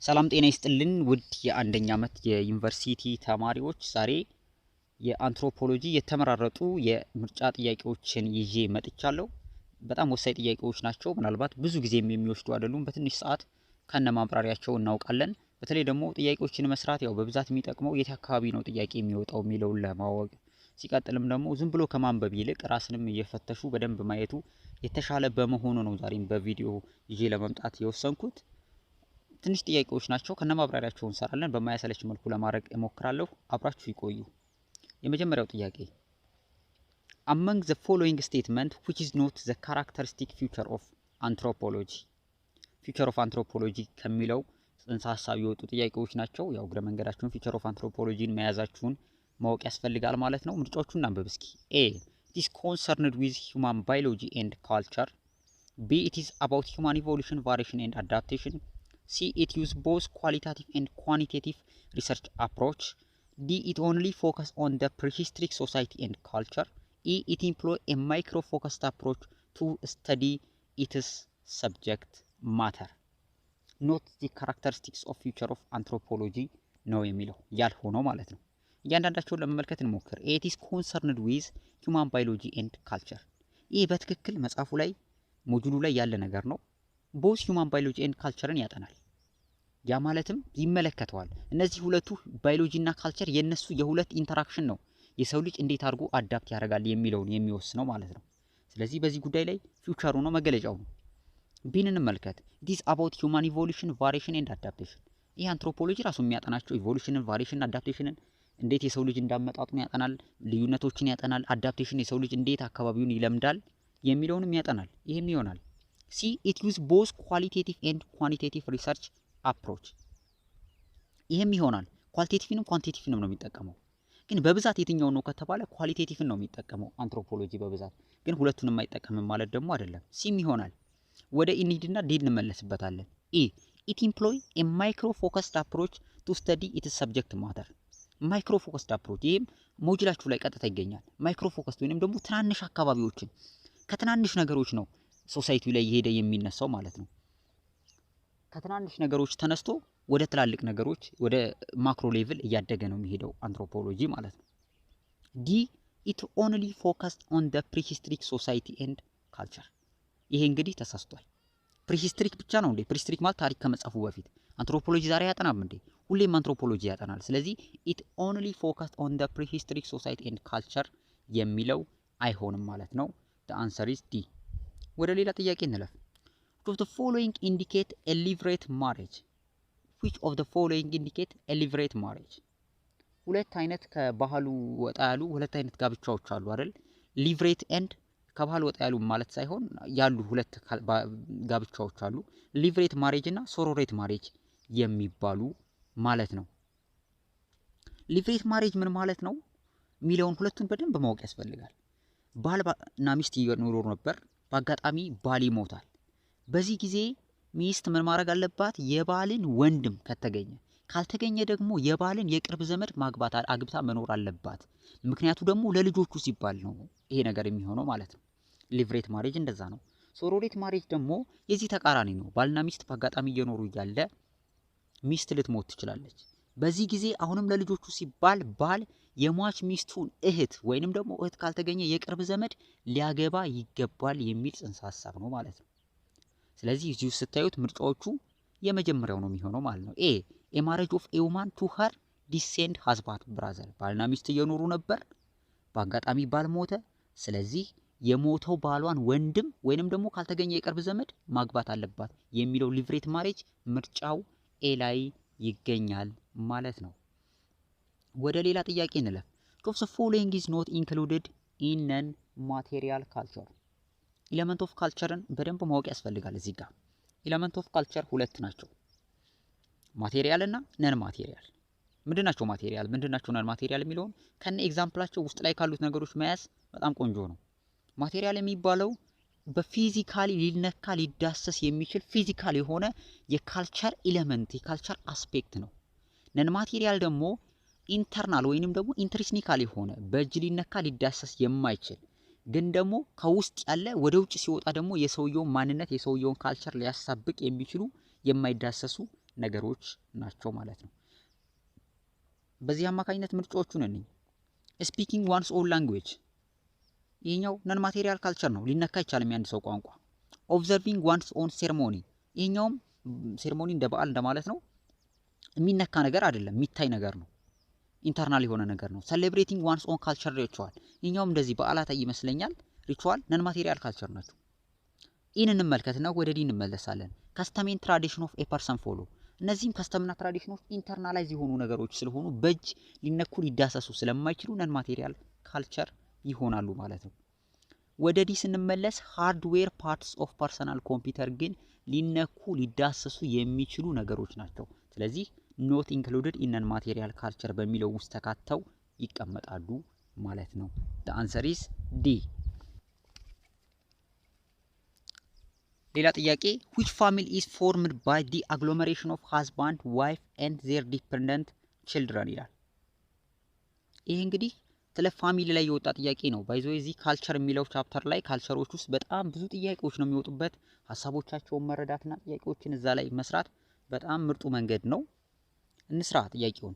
ሰላም ጤና ይስጥልን ውድ የአንደኛ ዓመት የዩኒቨርሲቲ ተማሪዎች፣ ዛሬ የአንትሮፖሎጂ የተመራረጡ የምርጫ ጥያቄዎችን ይዤ መጥቻለሁ። በጣም ወሳኝ ጥያቄዎች ናቸው። ምናልባት ብዙ ጊዜም የሚወስዱ አይደሉም። በትንሽ ሰዓት ከነማብራሪያቸው እናውቃለን። በተለይ ደግሞ ጥያቄዎችን መስራት ያው በብዛት የሚጠቅመው የት አካባቢ ነው ጥያቄ የሚወጣው የሚለውን ለማወቅ፣ ሲቀጥልም ደግሞ ዝም ብሎ ከማንበብ ይልቅ ራስንም እየፈተሹ በደንብ ማየቱ የተሻለ በመሆኑ ነው ዛሬም በቪዲዮ ይዤ ለመምጣት የወሰንኩት። ትንሽ ጥያቄዎች ናቸው። ከነማብራሪያቸው እንሰራለን። በማያሰለች መልኩ ለማድረግ እሞክራለሁ። አብራችሁ ይቆዩ። የመጀመሪያው ጥያቄ among the following statement which is not the characteristic feature of anthropology feature of anthropology ከሚለው ጽንሰ ሐሳብ የወጡ ጥያቄዎች ናቸው። ያው እግረ መንገዳችሁን feature of anthropology መያዛችሁን ማወቅ ያስፈልጋል ማለት ነው። ምርጫዎቹን እናንብብ እስኪ። A it is concerned with human biology and culture. B it is about human evolution, variation and adaptation. C it use both qualitative and quantitative research approach. D it only focus on the prehistoric society and culture. E it employ a micro-focused approach to study its subject matter. Not the characteristics of future of anthropology ነው የሚለው ያልሆነው ማለት ነው። እያንዳንዳቸውን ለመመልከት እንሞክር። A it is concerned with human biology and culture. ይህ በትክክል መጽሐፉ ላይ ሞጁሉ ላይ ያለ ነገር ነው። both human biology and cultureን ያጠናል። ያ ማለትም ይመለከተዋል። እነዚህ ሁለቱ ባዮሎጂ እና ካልቸር የነሱ የሁለት ኢንተራክሽን ነው የሰው ልጅ እንዴት አድርጎ አዳፕት ያደርጋል የሚለውን የሚወስነው ማለት ነው። ስለዚህ በዚህ ጉዳይ ላይ ፊውቸሩ ነው መገለጫው ነው። ቢን እንመልከት። it is about human evolution, variation and adaptation. ይህ አንትሮፖሎጂ ራሱ የሚያጠናቸው ኢቮሉሽንን፣ ቫሪዬሽንን፣ አዳፕቴሽንን እንዴት የሰው ልጅ እንዳመጣጡን ያጠናል፣ ልዩነቶችን ያጠናል። አዳፕቴሽን የሰው ልጅ እንዴት አካባቢውን ይለምዳል የሚለውንም ያጠናል። ይሄም ይሆናል። ሲ it use both qualitative and quantitative research approach. ይሄም ይሆናል። ኳሊቴቲቭንም ኳንቲቴቲቭንም ነው የሚጠቀመው። ግን በብዛት የትኛው ነው ከተባለ ኳሊቴቲቭን ነው የሚጠቀመው አንትሮፖሎጂ በብዛት። ግን ሁለቱንም አይጠቀምም ማለት ደግሞ አይደለም። ሲም ይሆናል። ወደ ኢኒድና ዲ እንመለስበታለን። ኢ it employ a micro focused approach to study its subject matter. ማይክሮ ፎከስድ አፕሮች ይሄም ሞጁላችሁ ላይ ቀጥታ ይገኛል። ማይክሮ ፎከስድ ወይንም ደግሞ ትናንሽ አካባቢዎችን ከትናንሽ ነገሮች ነው ሶሳይቲው ላይ እየሄደ የሚነሳው ማለት ነው። ከትናንሽ ነገሮች ተነስቶ ወደ ትላልቅ ነገሮች ወደ ማክሮ ሌቭል እያደገ ነው የሚሄደው አንትሮፖሎጂ ማለት ነው። ዲ it only focused on the prehistoric society and culture. ይሄ እንግዲህ ተሳስቷል። ፕሪሂስትሪክ ብቻ ነው እንዴ? ፕሪሂስትሪክ ማለት ታሪክ ከመጻፉ በፊት። አንትሮፖሎጂ ዛሬ ያጠናም እንዴ? ሁሌም አንትሮፖሎጂ ያጠናል። ስለዚህ it only focused on the prehistoric society and culture የሚለው አይሆንም ማለት ነው። the answer is D. ወደ ሌላ ጥያቄ እንለፍ። Which of the following indicate a levirate marriage? Which of the following indicate a levirate marriage? ሁለት አይነት ከባህሉ ወጣ ያሉ ሁለት አይነት ጋብቻዎች አሉ አይደል? ሊቭሬት ኤንድ ከባህሉ ወጣ ያሉ ማለት ሳይሆን ያሉ ሁለት ጋብቻዎች አሉ። ሊቭሬት ማሬጅ እና ሶሮሬት ማሬጅ የሚባሉ ማለት ነው። ሊቭሬት ማሬጅ ምን ማለት ነው ሚሊዮን ሁለቱን በደንብ ማወቅ ያስፈልጋል። ባልና ሚስት ይኖሩ ነበር። በአጋጣሚ ባል ይሞታል። በዚህ ጊዜ ሚስት ምን ማድረግ አለባት? የባልን ወንድም ከተገኘ፣ ካልተገኘ ደግሞ የባልን የቅርብ ዘመድ ማግባት አግብታ መኖር አለባት። ምክንያቱ ደግሞ ለልጆቹ ሲባል ነው ይሄ ነገር የሚሆነው ማለት ነው። ሊቭሬት ማሬጅ እንደዛ ነው። ሶሮሬት ማሬጅ ደግሞ የዚህ ተቃራኒ ነው። ባልና ሚስት በአጋጣሚ እየኖሩ እያለ ሚስት ልትሞት ትችላለች። በዚህ ጊዜ አሁንም ለልጆቹ ሲባል ባል የሟች ሚስቱን እህት ወይንም ደግሞ እህት ካልተገኘ የቅርብ ዘመድ ሊያገባ ይገባል የሚል ጽንሰ ሐሳብ ነው ማለት ነው። ስለዚህ እዚሁ ስታዩት ምርጫዎቹ የመጀመሪያው ነው የሚሆነው ማለት ነው። ኤ ማሬጅ ኦፍ ኤ ውማን ቱ ሀር ዲሴንድ ሃዝባንድ ብራዘር። ባልና ሚስት እየኖሩ ነበር፣ በአጋጣሚ ባል ሞተ። ስለዚህ የሞተው ባሏን ወንድም ወይንም ደግሞ ካልተገኘ የቅርብ ዘመድ ማግባት አለባት የሚለው ሊቭሬት ማሬጅ ምርጫው ኤ ላይ ይገኛል ማለት ነው። ወደ ሌላ ጥያቄ እንለፍ። which of the following is not included in non-material culture? ኤሌመንት ኦፍ ካልቸርን በደንብ ማወቅ ያስፈልጋል። እዚህ ጋር ኤሌመንት ኦፍ ካልቸር ሁለት ናቸው፣ ማቴሪያል እና ነን ማቴሪያል። ምንድናቸው ማቴሪያል ምንድናቸው ነን ማቴሪያል የሚለውን ከነ ኤግዛምፕላቸው ውስጥ ላይ ካሉት ነገሮች መያዝ በጣም ቆንጆ ነው። ማቴሪያል የሚባለው በፊዚካሊ ሊነካ ሊዳሰስ የሚችል ፊዚካል የሆነ የካልቸር ኤሌመንት የካልቸር አስፔክት ነው። ነን ማቴሪያል ደግሞ ኢንተርናል ወይንም ደግሞ ኢንትሪስኒካል የሆነ በእጅ ሊነካ ሊዳሰስ የማይችል ግን ደግሞ ከውስጥ ያለ ወደ ውጭ ሲወጣ ደግሞ የሰውየውን ማንነት የሰውየውን ካልቸር ሊያሳብቅ የሚችሉ የማይዳሰሱ ነገሮች ናቸው ማለት ነው። በዚህ አማካኝነት ምርጫዎቹን እንይ። ስፒኪንግ ዋንስ ኦን ላንጉዌጅ ይሄኛው ነን ማቴሪያል ካልቸር ነው፣ ሊነካ አይቻልም የአንድ ሰው ቋንቋ። ኦብዘርቪንግ ዋንስ ኦን ሴርሞኒ ይሄኛውም ሴርሞኒ እንደ በዓል እንደማለት ነው፣ የሚነካ ነገር አይደለም፣ የሚታይ ነገር ነው፣ ኢንተርናል የሆነ ነገር ነው። ሴሌብሬቲንግ ዋንስ ኦን ካልቸር ሪቹዋል ይሄኛውም እንደዚህ በዓላት ይመስለኛል፣ ሪቹዋል ነን ማቴሪያል ካልቸር ናቸው። ኢን እንመልከትና ወደ ዲ እንመለሳለን። ከስተም ኤንድ ትራዲሽን ኦፍ ኤ ፐርሰን ፎሎ እነዚህም ከስተምና ትራዲሽኖች ኢንተርናላይዝ የሆኑ ነገሮች ስለሆኑ በእጅ ሊነኩ ሊዳሰሱ ስለማይችሉ ነን ማቴሪያል ካልቸር ይሆናሉ ማለት ነው። ወደ ዲ ስንመለስ ሃርድዌር ፓርትስ ኦፍ ፐርሰናል ኮምፒውተር ግን ሊነኩ ሊዳሰሱ የሚችሉ ነገሮች ናቸው። ስለዚህ ኖት ኢንክሉድድ ኢን ነን ማቴሪያል ካልቸር በሚለው ውስጥ ተካተው ይቀመጣሉ ማለት ነው። the answer is D። ሌላ ጥያቄ which family is formed by the agglomeration of husband, wife and their dependent children ይላል። ይሄ እንግዲህ ስለ ፋሚሊ ላይ የወጣ ጥያቄ ነው። ባይዞ እዚህ ካልቸር የሚለው ቻፕተር ላይ ካልቸሮች ውስጥ በጣም ብዙ ጥያቄዎች ነው የሚወጡበት። ሐሳቦቻቸውን መረዳትና ጥያቄዎችን እዛ ላይ መስራት በጣም ምርጡ መንገድ ነው። እንስራ ጥያቄውን።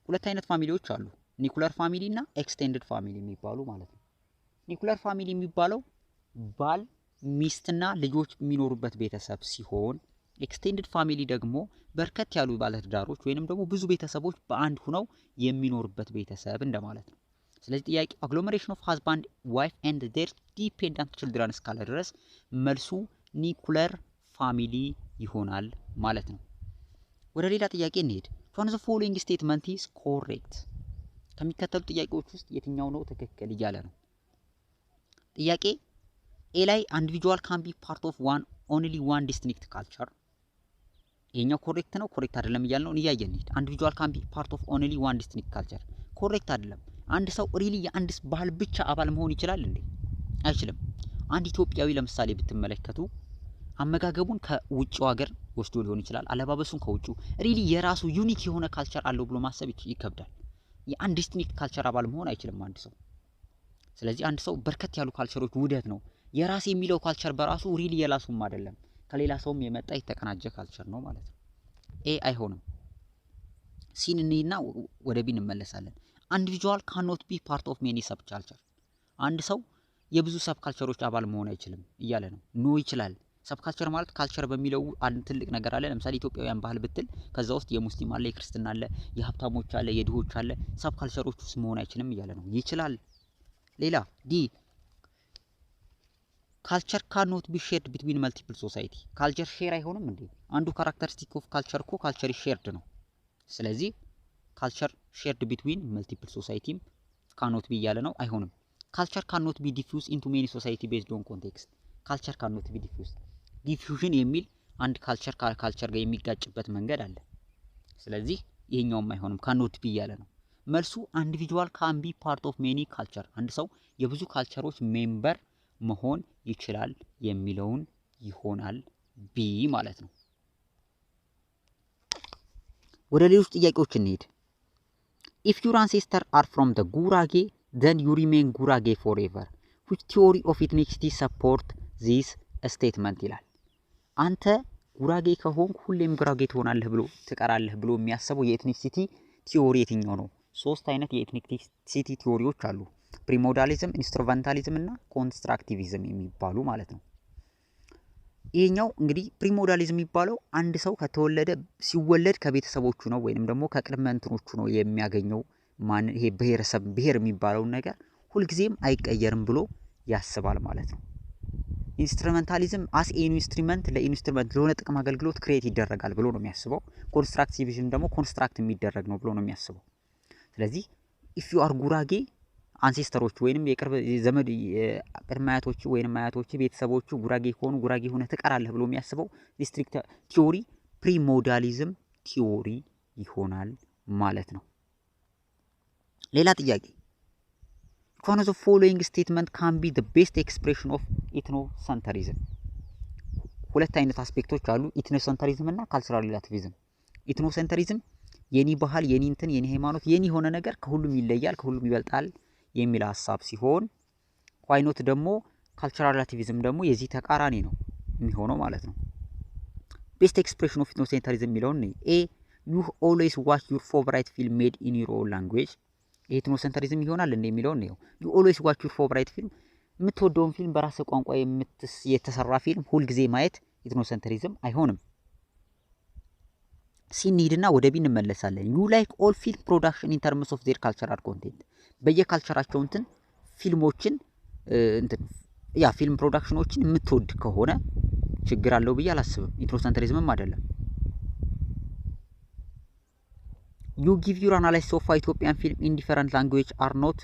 ሁለት አይነት ፋሚሊዎች አሉ፣ ኒኩለር ፋሚሊ እና ኤክስቴንድድ ፋሚሊ የሚባሉ ማለት ነው። ኒኩለር ፋሚሊ የሚባለው ባል ሚስትና ልጆች የሚኖሩበት ቤተሰብ ሲሆን ኤክስቴንድድ ፋሚሊ ደግሞ በርከት ያሉ ባለትዳሮች ወይንም ደግሞ ብዙ ቤተሰቦች በአንድ ሆነው የሚኖሩበት ቤተሰብ እንደማለት ነው። ስለዚህ ጥያቄ አግሎሜሬሽን ኦፍ ሃዝባንድ ዋይፍ ኤንድ ዴር ዲፔንደንት ችልድረን እስካለ ድረስ መልሱ ኒኩለር ፋሚሊ ይሆናል ማለት ነው። ወደ ሌላ ጥያቄ እንሄድ። ፎን ዘ ፎሎዊንግ ስቴትመንት ኢዝ ኮሬክት ከሚከተሉ ጥያቄዎች ውስጥ የትኛው ነው ትክክል እያለ ነው። ጥያቄ ኤ ላይ ኢንዲቪጁዋል ካን ቢ ፓርት ኦፍ ዋን ኦንሊ ዋን ዲስቲንክት ካልቸር ይሄኛው ኮሬክት ነው ኮሬክት አይደለም እያለ ነው እያየን እንሂድ። ኢንዲቪጁዋል ካን ቢ ፓርት ኦፍ ኦንሊ ዋን ዲስቲንክት ካልቸር ኮሬክት አይደለም። አንድ ሰው ሪሊ የአንድ ባህል ብቻ አባል መሆን ይችላል እንዴ? አይችልም። አንድ ኢትዮጵያዊ ለምሳሌ ብትመለከቱ አመጋገቡን ከውጭው ሀገር ወስዶ ሊሆን ይችላል፣ አለባበሱን ከውጭው ሪሊ የራሱ ዩኒክ የሆነ ካልቸር አለው ብሎ ማሰብ ይከብዳል። የአንድ ዲስቲንክት ካልቸር አባል መሆን አይችልም አንድ ሰው። ስለዚህ አንድ ሰው በርከት ያሉ ካልቸሮች ውህደት ነው። የራስ የሚለው ካልቸር በራሱ ሪሊ የራሱም አይደለም፣ ከሌላ ሰውም የመጣ የተቀናጀ ካልቸር ነው ማለት ነው። ኤ አይሆንም። ሲን እንይና ወደ ቢ እንመለሳለን። ኢንዲቪጁዋል ካኖት ቢ ፓርት ኦፍ ሜኒ ሰብ ካልቸር አንድ ሰው የብዙ ሰብ ካልቸሮች አባል መሆን አይችልም እያለ ነው። ኖ ይችላል። ሰብ ካልቸር ማለት ካልቸር በሚለው አንድ ትልቅ ነገር አለ። ለምሳሌ ኢትዮጵያውያን ባህል ብትል ከዛ ውስጥ የሙስሊም አለ፣ የክርስትና አለ፣ የሀብታሞች አለ፣ የድሆች አለ። ሰብ ካልቸሮች ውስጥ መሆን አይችልም እያለ ነው። ይችላል። ሌላ ዲ ካልቸር ካኖት ቢ ሼርድ ቢትዊን መልቲፕል ሶሳይቲ ካልቸር ሼር አይሆንም እንዴ? አንዱ ካራክተሪስቲክ ኦፍ ካልቸር እኮ ካልቸር ሼርድ ነው። ስለዚህ ካልቸር ሼርድ ቢትዊን መልቲፕል ሶሳይቲም ካኖት ቢ እያለ ነው። አይሆንም። ካልቸር ካኖት ቢ ዲፊውዝ ኢንቱ ሜኒ ሶሳይቲ ቤዝድ ኦን ኮንቴክስት ካልቸር ካኖት ቢ ዲፊውዝ ዲፊውዥን የሚል አንድ ካልቸር ካልቸር ጋር የሚጋጭበት መንገድ አለ። ስለዚህ ይሄኛውም አይሆንም፣ ካኖት ቢ እያለ ነው። መልሱ ኢንዲቪጁዋል ካን ቢ ፓርት ኦፍ ሜኒ ካልቸር አንድ ሰው የብዙ ካልቸሮች ሜምበር መሆን ይችላል የሚለውን ይሆናል ቢ ማለት ነው። ወደ ሌሎች ጥያቄዎች እንሄድ። ኢፍ ዩር አንሴስተር አር ፍሮም ደ ጉራጌ then you remain ጉራጌ forever which theory of ethnicity support this statement ይላል። አንተ ጉራጌ ከሆንክ ሁሌም ጉራጌ ትሆናለህ ብሎ ትቀራለህ ብሎ የሚያስበው የኤትኒሲቲ ቲዮሪ የትኛው ነው? ሶስት አይነት የኤትኒሲቲ ቲዮሪዎች አሉ። ፕሪሞዳሊዝም፣ ኢንስትሩመንታሊዝም እና ኮንስትራክቲቪዝም የሚባሉ ማለት ነው። ይሄኛው እንግዲህ ፕሪሞዳሊዝም የሚባለው አንድ ሰው ከተወለደ ሲወለድ ከቤተሰቦቹ ነው ወይንም ደግሞ ከቅድመ እንትኖቹ ነው የሚያገኘው ማን ይሄ ብሔረሰብ ብሔር የሚባለው ነገር ሁልጊዜም አይቀየርም ብሎ ያስባል ማለት ነው። ኢንስትሩመንታሊዝም አስ ኤ ኢንስትሩመንት ለኢንስትሩመንት ለሆነ ጥቅም አገልግሎት ክሬት ይደረጋል ብሎ ነው የሚያስበው። ኮንስትራክቲቪዝም ደግሞ ኮንስትራክት የሚደረግ ነው ብሎ ነው የሚያስበው። ስለዚህ ኢፍ ዩ አር ጉራጌ አንሴስተሮች ወይንም የቅርብ ዘመድ ቅድመ አያቶች ወይንም አያቶች ቤተሰቦቹ ጉራጌ ከሆኑ ጉራጌ ሆነ ትቀራለህ ብሎ የሚያስበው ዲስትሪክት ቲዮሪ ፕሪሞዳሊዝም ቲዮሪ ይሆናል ማለት ነው። ሌላ ጥያቄ one of the following statement can be the best expression of ethnocentrism ሁለት አይነት አስፔክቶች አሉ፣ ኢትኖሴንትሪዝም እና ካልቸራል ሪላቲቪዝም። ኢትኖሴንትሪዝም የኒ ባህል የኒ እንትን የኒ ሃይማኖት የኒ ሆነ ነገር ከሁሉም ይለያል ከሁሉም ይበልጣል የሚል ሐሳብ ሲሆን ዋይ ኖት ደግሞ ካልቸራል ሪላቲቪዝም ደግሞ የዚህ ተቃራኒ ነው የሚሆነው ማለት ነው። ቤስት ኤክስፕሬሽን ኦፍ ኢትኖሴንተሪዝም የሚለውን ኤ you always watch your favorite film made in your own language ኢትኖሴንተሪዝም ይሆናል እንደ የሚለውን ነው you always watch your favorite film የምትወደውን ፊልም በራስህ ቋንቋ የተሰራ ፊልም ሁሉ ጊዜ ማየት ኢትኖሴንተሪዝም አይሆንም ሲኒድና ወደ ቢ እንመለሳለን you like all film production in terms of their cultural content በየካልቸራቸው እንትን ፊልሞችን እንትን ያ ፊልም ፕሮዳክሽኖችን የምትወድ ከሆነ ችግር አለው ብዬ አላስብም ኢትኖሴንተሪዝምም አይደለም you give your analysis of Ethiopian film in different language are not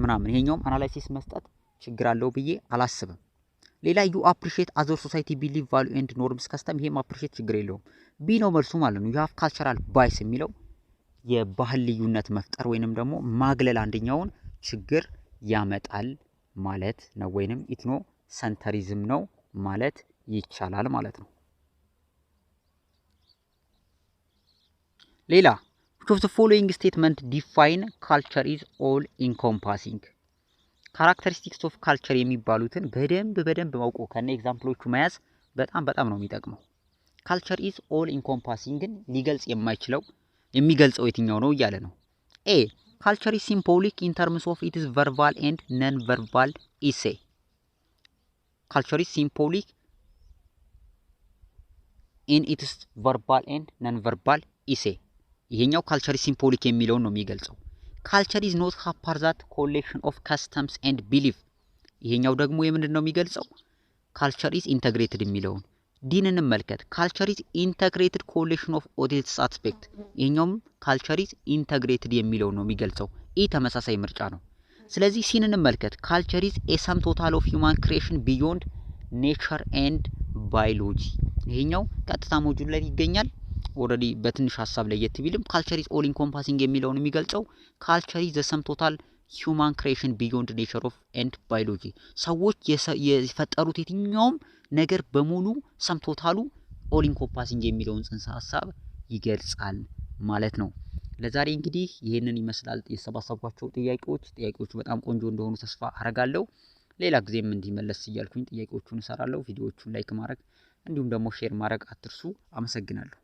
ምናምን ይሄኛውም አናላይሲስ መስጠት ችግር አለው ብዬ አላስብም ሌላ you appreciate other society belief value and norms custom ይሄም appreciate ችግር የለውም ቢ ነው መልሱ ማለት ነው you have cultural bias የሚለው የባህል ልዩነት መፍጠር ወይንም ደግሞ ማግለል አንደኛውን ችግር ያመጣል ማለት ነው ወይንም ኢትኖሴንተሪዝም ነው ማለት ይቻላል ማለት ነው ሌላ which of the following statement define culture is all encompassing characteristics of culture የሚባሉትን በደንብ ማውቆ ከነ ኤግዛምፕሎቹ መያዝ በጣም ነው የሚጠቅመው culture is all encompassing ግን ሊገልጽ የማይችለው የሚገልጸው የትኛው ነው እያለ ነው a culture is symbolic in terms of its verbal and non-verbal essay culture is symbolic in its verbal and non-verbal essay ይሄኛው culture is symbolic የሚለው ነው የሚገልጸው culture is not haphazard collection of customs and belief ይሄኛው ደግሞ የምንድነው የሚገልጸው culture is integrated የሚለው ዲንን እንመልከት culture is integrated collection of all its aspect ይሄኛውም culture is integrated የሚለው ነው የሚገልጸው ተመሳሳይ ምርጫ ነው ስለዚህ ሲንን እንመልከት culture is a sum total of human creation beyond nature and biology ይሄኛው ቀጥታ ሞጁል ላይ ይገኛል already በትንሽ ሐሳብ ላይ የትቢልም culture is all encompassing የሚለውን የሚገልጸው culture is the sum total human creation beyond nature of and biology ሰዎች የፈጠሩት የትኛውም ነገር በሙሉ sum total all encompassing የሚለውን ጽንሰ ሐሳብ ይገልጻል ማለት ነው ለዛሬ እንግዲህ ይሄንን ይመስላል የሰባሰብኳቸው ጥያቄዎች በጣም ቆንጆ እንደሆኑ ተስፋ አረጋለሁ ሌላ ጊዜም እንዲመለስ ይያልኩኝ ጥያቄዎቹን እሰራለሁ ቪዲዮዎቹን ላይክ ማድረግ እንዲሁም ደግሞ ሼር ማድረግ አትርሱ አመሰግናለሁ